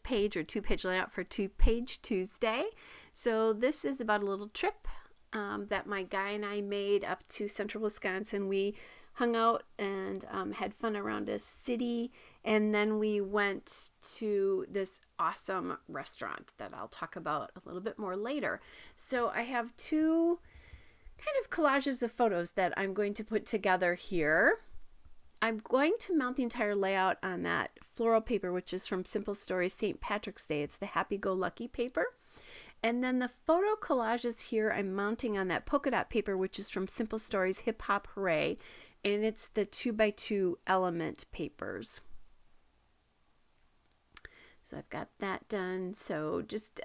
page or 2-page layout for 2-Page Tuesday. So this is about a little trip that my guy and I made up to central Wisconsin. We hung out and had fun around a city, and then we went to this awesome restaurant that I'll talk about a little bit more later. So I have two kind of collages of photos that I'm going to put together here. I'm going to mount the entire layout on that floral paper, which is from Simple Stories St. Patrick's Day. It's the Happy-Go-Lucky paper. And then the photo collages here I'm mounting on that polka dot paper, which is from Simple Stories Hip Hop Hooray. And it's the 2x2 element papers. So I've got that done. So just,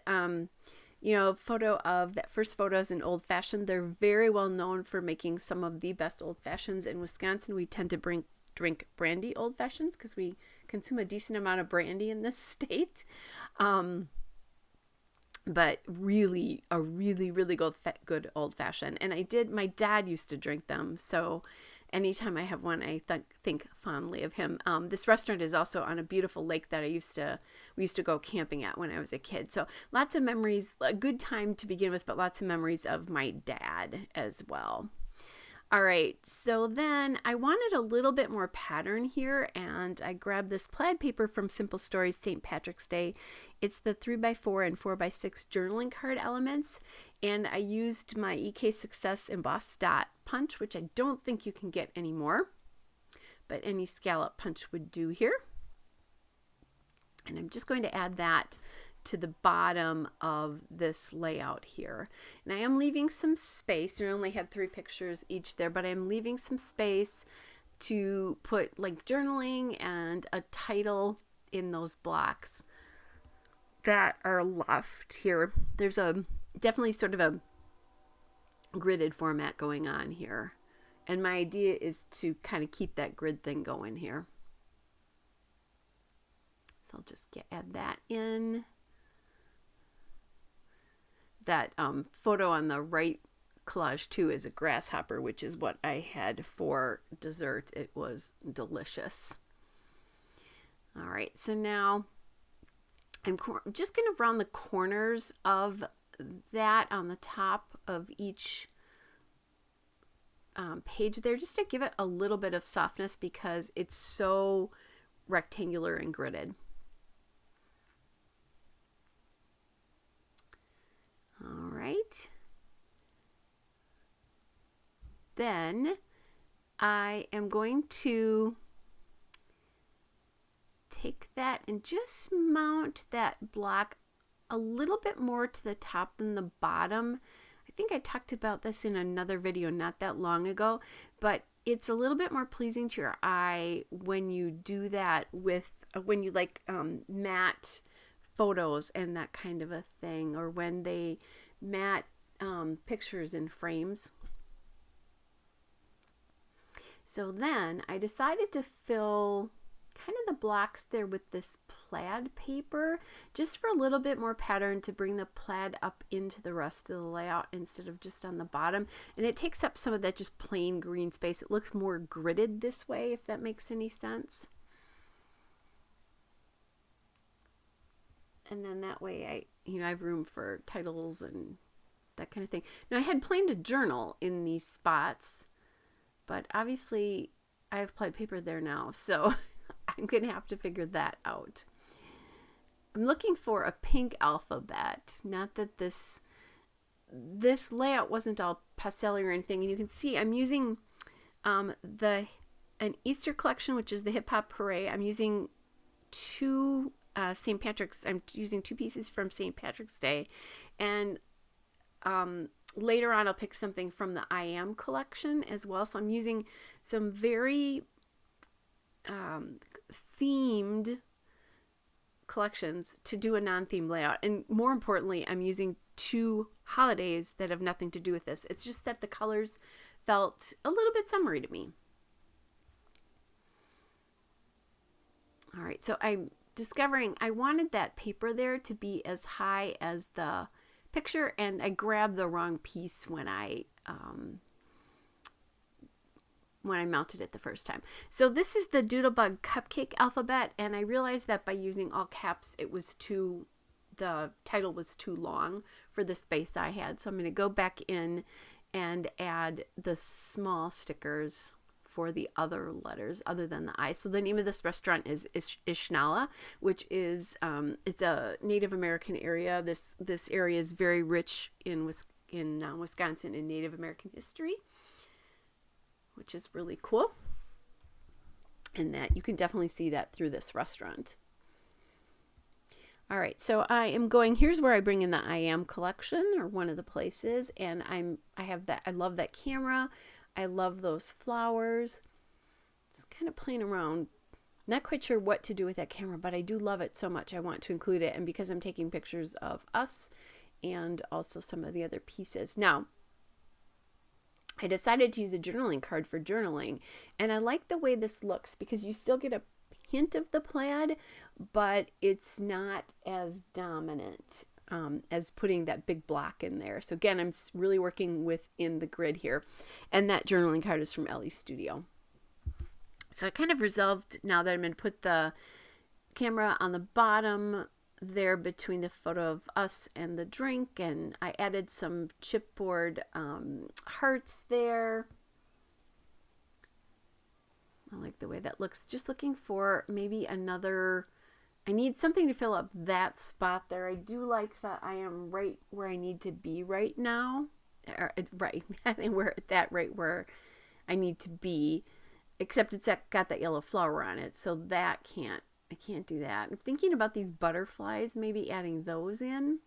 you know, photo of that first photo is an old fashioned. They're very well known for making some of the best old fashions in Wisconsin. We tend to drink brandy old fashions because we consume a decent amount of brandy in this state. But really, a really good old fashioned. And my dad used to drink them. So anytime I have one, I think fondly of him. This restaurant is also on a beautiful lake that we used to go camping at when I was a kid. So lots of memories, a good time to begin with, but lots of memories of my dad as well. All right, so then I wanted a little bit more pattern here, and I grabbed this plaid paper from Simple Stories St. Patrick's Day. It's the 3x4 and 4x6 journaling card elements, and I used my EK Success embossed dot punch, which I don't think you can get anymore, but any scallop punch would do here. And I'm just going to add that to the bottom of this layout here. And I am leaving some space. I only had 3 pictures each there, but I'm leaving some space to put like journaling and a title in those blocks that are left here. There's definitely sort of a gridded format going on here. And my idea is to kind of keep that grid thing going here. So I'll just add that in. That photo on the right collage too is a grasshopper, which is what I had for dessert. It was delicious. All right, so now I'm just going to round the corners of that on the top of each page there, just to give it a little bit of softness because it's so rectangular and gridded. All right. Then I am going to take that and just mount that block a little bit more to the top than the bottom. I think I talked about this in another video not that long ago, but it's a little bit more pleasing to your eye when you do that with, when you like matte photos and that kind of a thing, or when they matte pictures in frames. So then I decided to fill kind of the blocks there with this plaid paper, just for a little bit more pattern to bring the plaid up into the rest of the layout instead of just on the bottom. And it takes up some of that just plain green space. It looks more gridded this way, if that makes any sense. And then that way I have room for titles and that kind of thing. Now I had planned a journal in these spots, but obviously I have plaid paper there now, so I'm going to have to figure that out. I'm looking for a pink alphabet. Not that this layout wasn't all pastel or anything, and you can see I'm using an Easter collection, which is the Hip Hop Hooray. I'm using I'm using 2 pieces from St. Patrick's Day, and later on I'll pick something from the I Am collection as well. So I'm using some very themed collections to do a non-themed layout, and more importantly I'm using 2 holidays that have nothing to do with this. It's just that the colors felt a little bit summery to me. All right, so I'm discovering I wanted that paper there to be as high as the picture, and I grabbed the wrong piece when I when I mounted it the first time. So this is the Doodlebug Cupcake alphabet, and I realized that by using all caps, the title was too long for the space I had. So I'm going to go back in and add the small stickers for the other letters other than the I. So the name of this restaurant is Ishnala, which is it's a Native American area. This area is very rich in Wisconsin in Native American history, which is really cool. And that you can definitely see that through this restaurant. All right, so I am going, here's where I bring in the I Am collection, or one of the places, and I have that, I love that camera. I love those flowers. Just kind of playing around. Not quite sure what to do with that camera, but I do love it so much. I want to include it, and because I'm taking pictures of us and also some of the other pieces. Now, I decided to use a journaling card for journaling, and I like the way this looks because you still get a hint of the plaid, but it's not as dominant as putting that big block in there. So again, I'm really working within the grid here, and that journaling card is from Ellie's Studio. So I kind of resolved now that I'm going to put the camera on the bottom there between the photo of us and the drink, and I added some chipboard hearts there. I like the way that looks. Just looking for maybe another, I need something to fill up that spot there. I do like that I am right where I need to be right now. Right, where I need to be, except it's got that yellow flower on it, so that I can't do that. I'm thinking about these butterflies, maybe adding those in.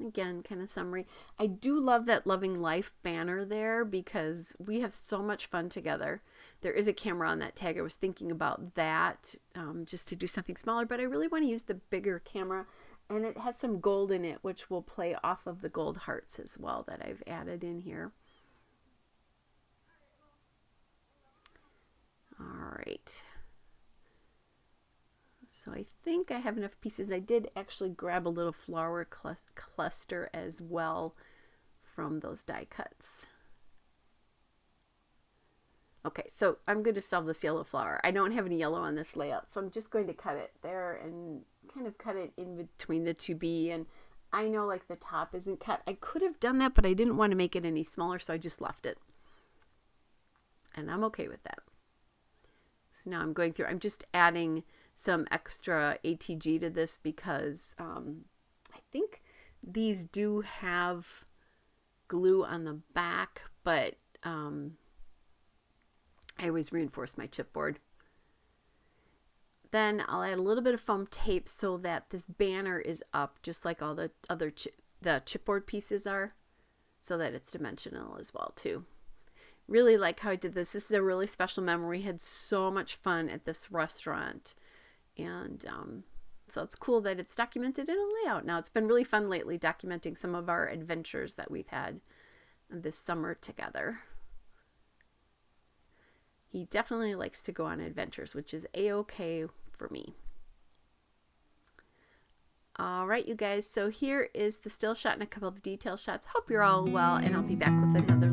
Again, kind of summary. I do love that Loving Life banner there because we have so much fun together. There is a camera on that tag. I was thinking about that just to do something smaller, but I really want to use the bigger camera, and it has some gold in it, which will play off of the gold hearts as well that I've added in here. All right. So I think I have enough pieces. I did actually grab a little flower cluster as well from those die cuts. Okay, so I'm going to solve this yellow flower. I don't have any yellow on this layout, so I'm just going to cut it there and kind of cut it in between the 2B. And I know like the top isn't cut. I could have done that, but I didn't want to make it any smaller, so I just left it. And I'm okay with that. So now I'm going through, I'm just adding some extra ATG to this because I think these do have glue on the back, but I always reinforce my chipboard. Then I'll add a little bit of foam tape so that this banner is up just like all the other chipboard pieces are, so that it's dimensional as well too. Really like how I did this. This is a really special memory. We had so much fun at this restaurant, and so it's cool that it's documented in a layout. Now, it's been really fun lately documenting some of our adventures that we've had this summer together. He definitely likes to go on adventures, which is a-okay for me. All right, you guys, so here is the still shot and a couple of detail shots. Hope you're all well, and I'll be back with another